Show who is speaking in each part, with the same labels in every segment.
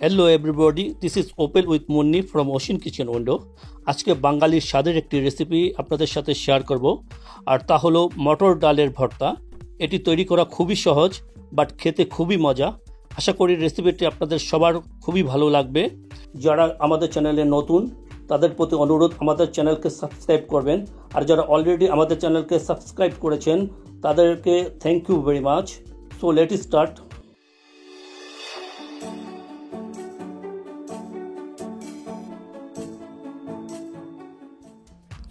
Speaker 1: Hello everybody, this is open with Munni from ocean kitchen window. আজকে বাঙালির স্বাদের একটি রেসিপি আপনাদের সাথে শেয়ার করব, আর তা হলো মটর ডালের ভর্তা। এটি তৈরি করা খুবই সহজ, বাট খেতে খুবই মজা। আশা করি রেসিপিটি আপনাদের সবার খুবই ভালো লাগবে। যারা আমাদের চ্যানেলে নতুন তাদের প্রতি অনুরোধ, আমাদের চ্যানেলকে সাবস্ক্রাইব করবেন, আর যারা অলরেডি আমাদের চ্যানেলকে সাবস্ক্রাইব করেছেন তাদেরকে thank you very much. So let us start.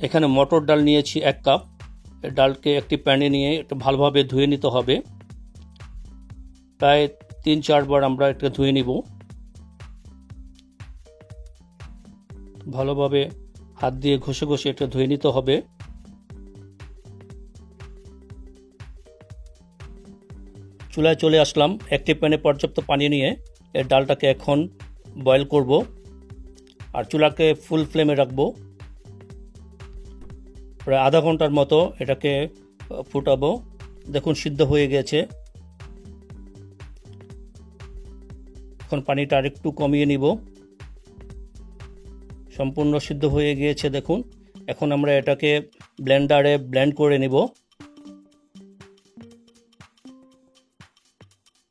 Speaker 1: এখানে মটর ডাল নিয়েছি 1 কাপ। ডালকে একটি প্যানে নিয়ে একটু ভালোভাবে ধুয়ে নিতে হবে। প্রায় 3-4 বার আমরা এটা ধুয়ে নিব। ভালোভাবে হাত দিয়ে ঘষে ঘষে এটা ধুয়ে নিতে হবে। চুলায় চলে আসলাম। একটি প্যানে পর্যাপ্ত পানি নিয়ে এই ডালটাকে এখন বয়েল করব, আর চুলাকে ফুল ফ্লেমে রাখবো। প্রায় আধা ঘন্টার মতো এটাকে ফুটাবো। দেখুন সিদ্ধ হয়ে গেছে। এখন পানিটা আরেকটু কমিয়ে নিব। সম্পূর্ণ সিদ্ধ হয়ে গিয়েছে দেখুন। এখন আমরা এটাকে ব্লেন্ডারে ব্লেন্ড করে নিব।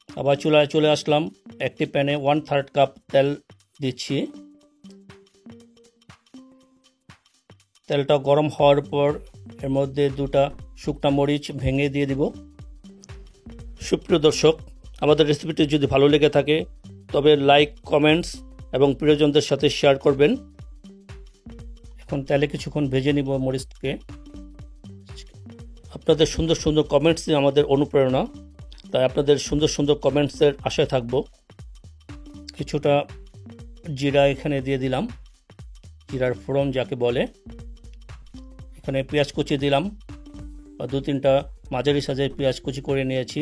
Speaker 1: আবার চুলায় চলে আসলাম। একটি প্যানে 1/3 কাপ তেল দিচ্ছি। তেলটা গরম হওয়ার পর এর মধ্যে 2টা শুকনা মরিচ ভেঙে দিয়ে দিব। সুপ্রিয় দর্শক, আমাদের রেসিপিটি যদি ভালো লেগে থাকে তবে লাইক, কমেন্টস এবং প্রিয়জনদের সাথে শেয়ার করবেন। এখন তেলে কিছুক্ষণ ভেজে নিব মরিচকে। আপনাদের সুন্দর সুন্দর কমেন্টসই আমাদের অনুপ্রেরণা, তাই আপনাদের সুন্দর সুন্দর কমেন্টসের আশায় থাকব। কিছুটা জিরা এখানে দিয়ে দিলাম, জিরার ফোড়ন যাকে বলে। এখানে পেঁয়াজ কুচি দিলাম, 2-3টা মাঝারি সাইজের পেঁয়াজ কুচি করে নিয়েছি,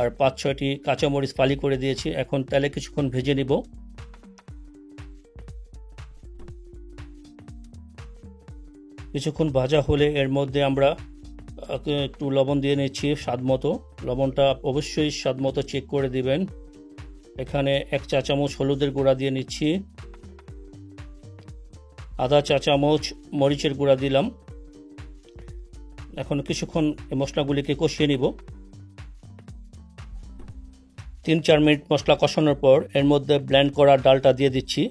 Speaker 1: আর 5-6টি কাঁচামরিচ ফালি করে দিয়েছি। এখন তেলে কিছুক্ষণ ভেজে নিব। কিছুক্ষণ ভাজা হলে এর মধ্যে আমরা একটু লবণ দিয়ে নিচ্ছি স্বাদ মতো। লবণটা অবশ্যই স্বাদ মতো চেক করে দিবেন। এখানে 1 চা চামচ হলুদের গুঁড়া দিয়ে নিচ্ছি, আধা চা চামচ মরিচের গুঁড়া দিলাম। এখন কিছুক্ষণ এই মশলাগুলিকে কষিয়ে নিব। 3-4 মিনিট মশলা কষানোর পর এর মধ্যে ব্লেন্ড করা ডালটা দিয়ে দিচ্ছি।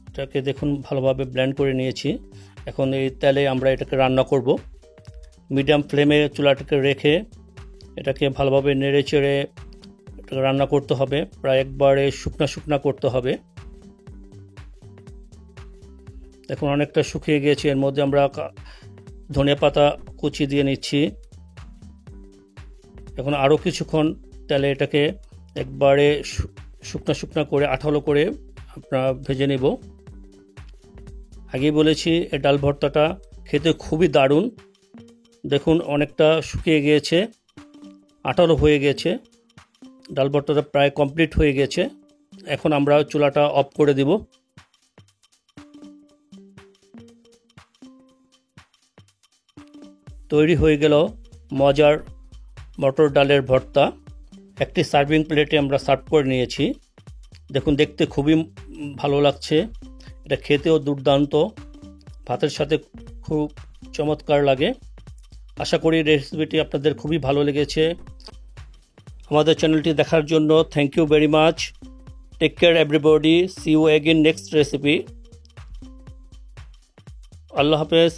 Speaker 1: এটাকে দেখুন ভালোভাবে ব্লেন্ড করে নিয়েছি। এখন এই তেলে আমরা এটাকে রান্না করব। মিডিয়াম ফ্লেমে চুলাটাকে রেখে এটাকে ভালোভাবে নেড়ে চেড়ে এটাকে রান্না করতে হবে। প্রায় একবারে শুকনা শুকনা করতে হবে। দেখুন অনেকটা শুকিয়ে গিয়েছে। এর মধ্যে আমরা ধনিয়া পাতা কুচি দিয়ে নিচ্ছি। এখন আরও কিছুক্ষণ তেলে এটাকে একবারে শুকনা শুকনা করে আঠালো করে আমরা ভেজে নেব। আগেই বলেছি এই ডাল ভর্তাটা খেতে খুবই দারুণ। দেখুন অনেকটা শুকিয়ে গিয়েছে, আঠালো হয়ে গেছে। ডাল ভর্তাটা প্রায় কমপ্লিট হয়ে গেছে। এখন আমরা চুলাটা অফ করে দিব। তৈরি হয়ে গেল মজার মটর ডালের ভর্তা। একটি সার্ভিং প্লেটে আমরা সার্ভ করে নিয়েছি। দেখুন দেখতে খুবই ভালো লাগছে, এটা খেতেও দুর্দান্ত, ভাতের সাথে খুব চমৎকার লাগে। আশা করি রেসিপিটি আপনাদের খুবই ভালো লেগেছে। আমাদের চ্যানেলটি দেখার জন্য thank you very much. Take care everybody, see you again next recipe. আল্লাহ হাফেজ।